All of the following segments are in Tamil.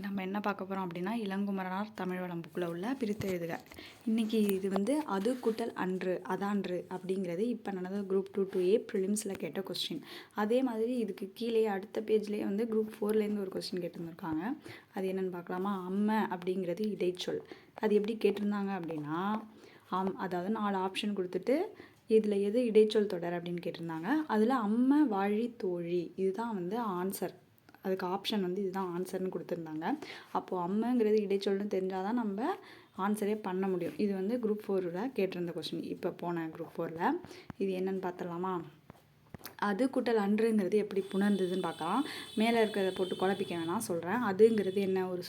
நம்ம என்ன பார்க்க போகிறோம் அப்படின்னா இளங்குமரனார் தமிழ் வளம் புக்கில் உள்ள பிரித்து எழுதுக. இன்றைக்கி இது வந்து அது கூட்டல் அன்று அதான்று அப்படிங்கிறது இப்போ நடந்த குரூப் 2A ப்ரிலிம்ஸில் கேட்ட கொஸ்டின். அதே மாதிரி இதுக்கு கீழே அடுத்த பேஜ்லேயே வந்து குரூப் 4லேருந்து ஒரு கொஸ்டின் கேட்டிருந்துருக்காங்க. அது என்னென்னு பார்க்கலாமா? அம்மை அப்படிங்கிறது இடைச்சொல். அது எப்படி கேட்டிருந்தாங்க அப்படின்னா அதாவது 4 ஆப்ஷன் கொடுத்துட்டு இதில் எது இடைச்சொல் தொடர் அப்படின்னு கேட்டிருந்தாங்க. அதில் அம்மை வாழி தோழி இதுதான் வந்து ஆன்சர். அதுக்கு ஆப்ஷன் வந்து இதுதான் ஆன்சர்னு கொடுத்துருந்தாங்க. அப்போது அம்மைங்கிறது இடைச்சொல்னு தெரிஞ்சால் தான் நம்ம ஆன்சரே பண்ண முடியும். இது வந்து குரூப் 4ல் கேட்டிருந்த கொஸ்டின். இப்போ போன குரூப் 4ல் இது என்னென்னு பார்த்துடலாமா? அது கூட்டல் அன்றுங்கிறது எப்படி புணர்ந்ததுன்னு பார்க்கலாம். மேலே இருக்கிறத போட்டு குழப்பிக்க வேணாம் சொல்கிறேன். அதுங்கிறது என்ன? ஒரு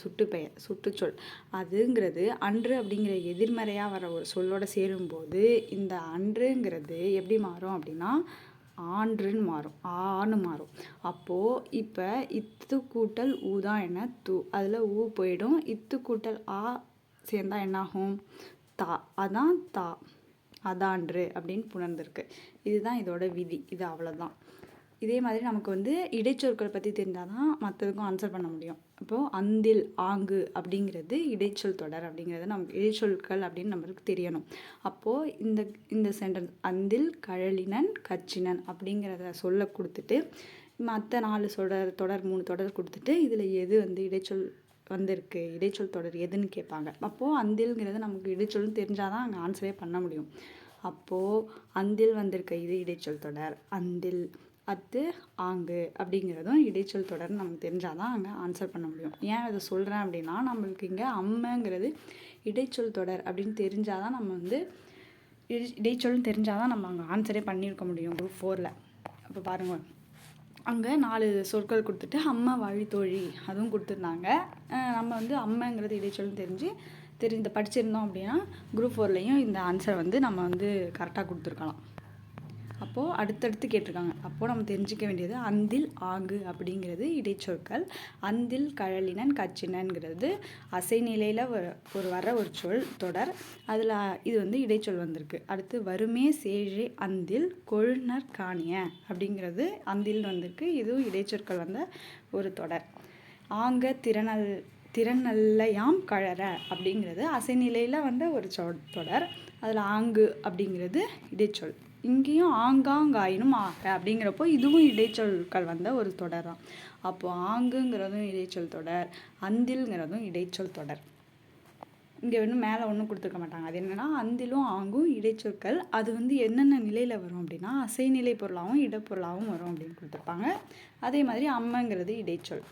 சுட்டுச்சொல். அதுங்கிறது அன்று அப்படிங்கிற எதிர்மறையாக வர ஒரு சொல்லோடு சேரும்போது இந்த அன்றுங்கிறது எப்படி மாறும் அப்படின்னா ஆன்றுன்னு மாறும், ஆன்னு மாறும். அப்போது இப்போ இத்து கூட்டல் ஊ தான் என்ன? தூ. அதில் ஊ போயிடும். இத்து கூட்டல் ஆ சேர்ந்தா என்னாகும்? தா. அதான் தா, அதான்று அப்படின்னு புணர்ந்திருக்கு. இதுதான் இதோட விதி. இது அவ்வளோதான். இதே மாதிரி நமக்கு வந்து இடைச்சொற்கள் பற்றி தெரிஞ்சால் தான் மற்றதுக்கும் ஆன்சர் பண்ண முடியும். இப்போது அந்தில் ஆங்கு அப்படிங்கிறது இடைச்சொல் தொடர் அப்படிங்கிறது நமக்கு இடைச்சொற்கள் அப்படின்னு நம்மளுக்கு தெரியணும். அப்போது இந்த சென்டென்ஸ் அந்தில் கழலினன் கச்சினன் அப்படிங்கிறத சொல்ல கொடுத்துட்டு மற்ற 4 தொடர் 3 தொடர் கொடுத்துட்டு இதில் எது வந்து இடைச்சொல் வந்திருக்கு, இடைச்சொல் தொடர் எதுன்னு கேட்பாங்க. அப்போது அந்தில்ங்கிறது நமக்கு இடைச்சொல்னு தெரிஞ்சால் தான் அங்கே ஆன்சரே பண்ண முடியும். அப்போது அந்தில் வந்திருக்க இது இடைச்சொல் தொடர். அந்தில் அத்து ஆங்கு அப்படிங்கிறதும் இடைச்சொல் தொடர்னு நமக்கு தெரிஞ்சால் தான் அங்கே ஆன்சர் பண்ண முடியும். ஏன் அதை சொல்கிறேன் அப்படின்னா நம்மளுக்கு இங்கே அம்மைங்கிறது இடைச்சொல் தொடர் அப்படின்னு தெரிஞ்சால் தான் நம்ம வந்து இடைச்சொல்னு தெரிஞ்சால் தான் நம்ம அங்கே ஆன்சரே பண்ணியிருக்க முடியும் குரூப் 4ல். அப்போ பாருங்கள், அங்கே 4 சொற்கள் கொடுத்துட்டு அம்மா வாழித்தோழி அதுவும் கொடுத்துருந்தாங்க. நம்ம வந்து அம்மைங்கிறது இடைச்சொல்னு தெரிஞ்சு படிச்சிருந்தோம் அப்படின்னா குரூப் 4லையும் இந்த ஆன்சரை வந்து நம்ம வந்து கரெக்டாக கொடுத்துருக்கலாம். அப்போது அடுத்தடுத்து கேட்டிருக்காங்க. அப்போது நம்ம தெரிஞ்சிக்க வேண்டியது அந்தில் ஆங்கு அப்படிங்கிறது இடைச்சொற்கள். அந்தில் கழலினன் கச்சினன்கிறது அசைநிலையில் வர ஒரு சொல் தொடர். அதில் இது வந்து இடைச்சொல் வந்திருக்கு. அடுத்து வருமே சேழே அந்தில் கொழுநர் காணிய அப்படிங்கிறது அந்தில் வந்திருக்கு. இதுவும் இடைச்சொற்கள் வந்த ஒரு தொடர். ஆங்க திறனல்லையாம் கழற அப்படிங்கிறது அசைநிலையில் வந்த ஒரு தொடர். அதில் ஆங்கு அப்படிங்கிறது இடைச்சொல். இங்கேயும் ஆங்காங்காயினும் ஆக அப்படிங்கிறப்போ இதுவும் இடைச்சொற்கள் வந்த ஒரு தொடர் தான். அப்போது ஆங்குங்கிறதும் இடைச்சொல் தொடர், அந்தில்ங்கிறதும் இடைச்சொல் தொடர். இங்கே மேலே ஒன்றும் கொடுத்துருக்க மாட்டாங்க. அது என்னென்னா அந்திலும் ஆங்கும் இடைச்சொற்கள். அது வந்து என்னென்ன நிலையில் வரும் அப்படின்னா அசைநிலை பொருளாகவும் இடப்பொருளாகவும் வரும் அப்படின்னு கொடுத்துருப்பாங்க. அதே மாதிரி அம்மைங்கிறது இடைச்சொல்.